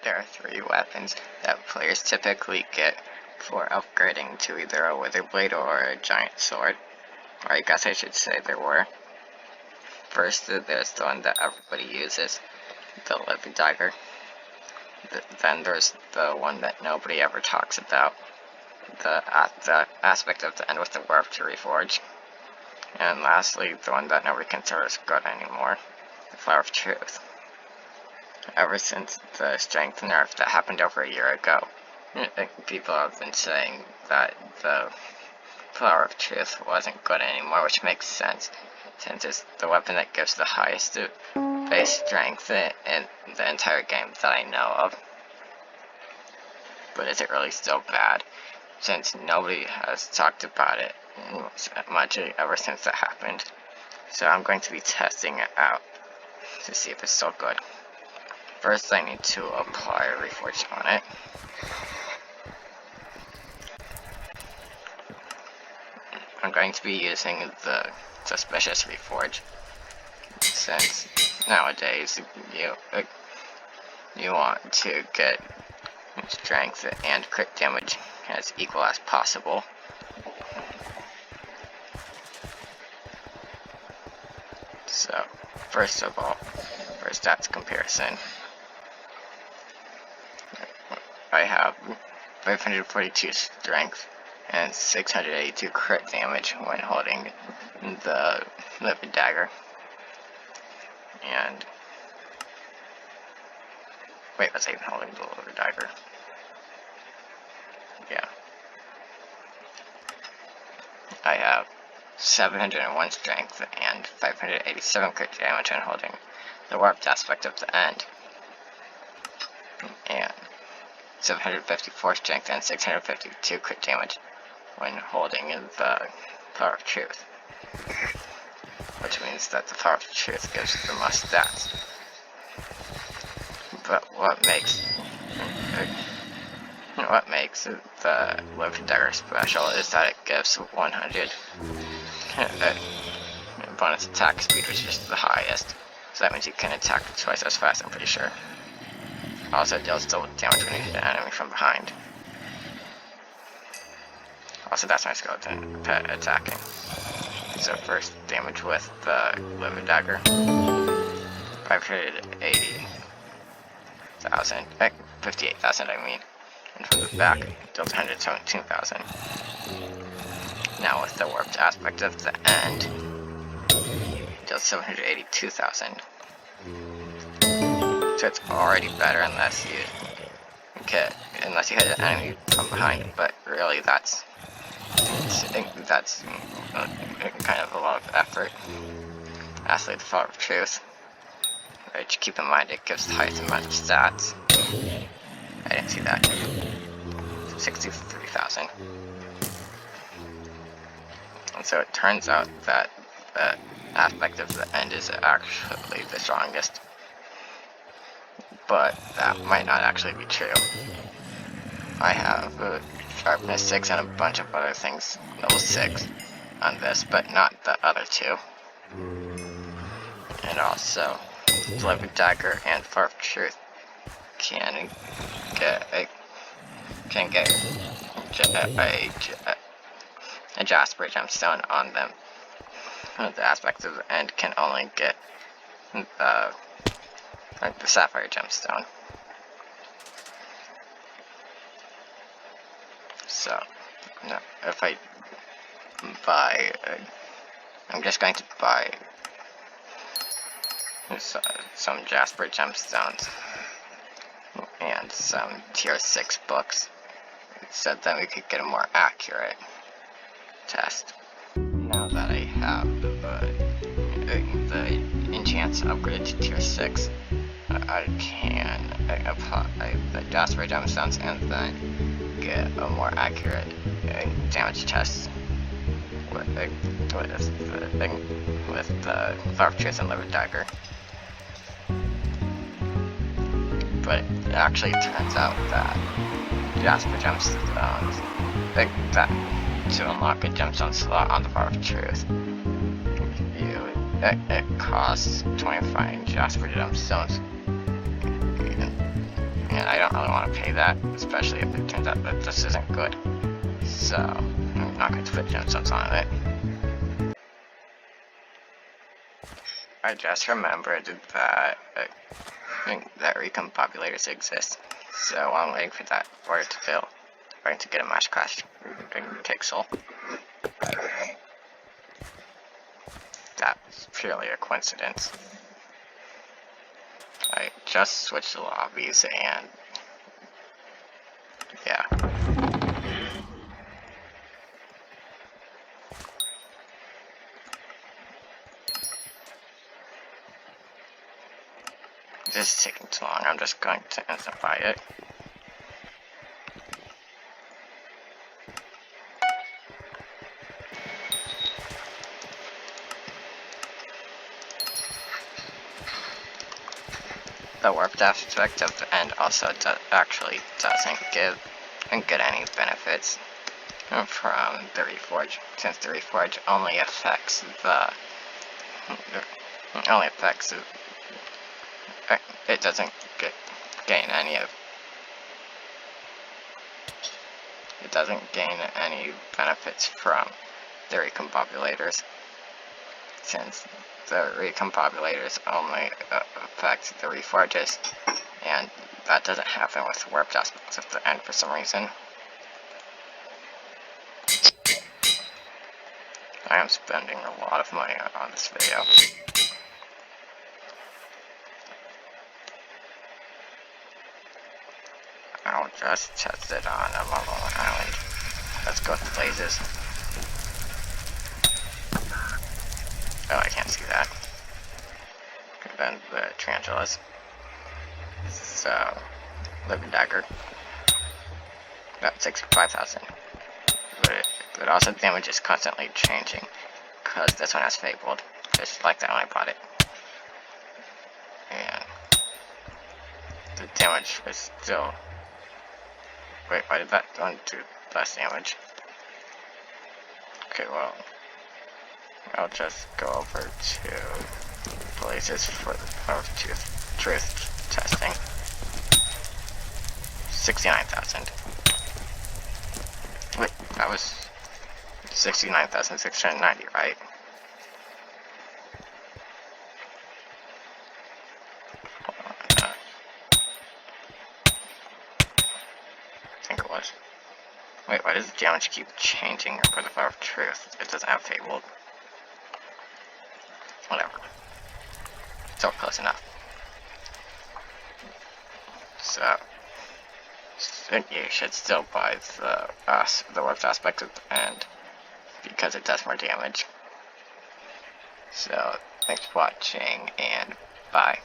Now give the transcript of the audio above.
there are 3 weapons that players typically get for upgrading to either a wither blade or a giant sword. Or I guess I should say there were. First, there's the one that everybody uses, the living dagger. Then there's the one that nobody ever talks about, the aspect of the end with the warp to reforge. And lastly, the one that nobody considers good anymore, the Flower of Truth. Ever since the strength nerf that happened over a year ago, people have been saying that the Flower of Truth wasn't good anymore, which makes sense, since it's the weapon that gives the highest base strength in the entire game that I know of. But is it really still bad, since nobody has talked about it much ever since that happened? So I'm going to be testing it out to see if it's still good. First, I need to apply a reforge on it. I'm going to be using the suspicious reforge, since nowadays you want to get strength and crit damage as equal as possible. So, first of all, for stats comparison, I have 542 strength and 682 crit damage when holding the living dagger. And wait, was I even holding the living dagger? Yeah. I have 701 strength and 587 crit damage when holding the warped aspect of the end. And 754 strength and 652 crit damage when holding the Flower of Truth. Which means that the Flower of Truth gives the most stats. But what makes the living dagger special is that it gives 100 bonus attack speed, which is the highest. So that means you can attack twice as fast, I'm pretty sure. Also, it deals double damage when you hit an enemy from behind. Also, that's my skeleton pet attacking. So first, damage with the living dagger. 580,000, 58,000 I mean. And from the back, it deals 117,000. Now with the warped aspect of the end, it deals 782,000. So it's already better unless you hit an enemy from behind, but really that's kind of a lot of effort. Lastly, the Flower of Truth, which, keep in mind, it gives the highest amount of stats. I didn't see that. 63,000. And so it turns out that the aspect of the end is actually the strongest. But that might not actually be true. I have sharpness 6 and a bunch of other things, level 6 on this, but not the other 2. And also, the living dagger and Flower of Truth can get a Jasper gemstone on them. The aspect of the end can only get the Sapphire gemstone. So, no, if I buy, I'm just going to buy some Jasper gemstones and some tier 6 books, so then we could get a more accurate test. Now that I have the enchants upgraded to tier 6, I can apply the Jasper gemstones and then get a more accurate damage test with the Flower of Truth and living dagger. But it actually turns out that Jasper gemstones, that to unlock a gemstone slot on the Flower of Truth, it costs 25 Jasper gemstones, and and I don't really want to pay that, especially if it turns out that this isn't good. So I'm not going to put gemstones on it. I just remembered that recompopulators exist. So while I'm waiting for that order to fill, I'm going to get a match crash Hypixel. That's purely a coincidence. I just switched the lobbies and yeah. This is taking too long. I'm just going to intensify it. The warped aspect of the end also actually doesn't give any benefits from the Reforge, since the Reforge only affects it doesn't gain any benefits from the recompopulators, since the recompopulators only affect the Reforges, and that doesn't happen with warped aspects of the end for some reason. I am spending a lot of money on this video. I'll just test it on a mobile island. Let's go to blazes. Oh, I can't see that. And then the tarantulas. So, living dagger. About 65,000. But also the damage is constantly changing, because this one has fabled, just like that when I bought it. And the damage was still... Wait, why did that one do less damage? Okay, well, I'll just go over to places for the power of truth testing. 69,000. Wait, that was 69,690, right? I think it was. Wait, why does the damage keep changing for the power of truth? It doesn't have fabled. Whatever. Still close enough. So you should still buy the warped aspect of the end, because it does more damage. So, thanks for watching, and bye.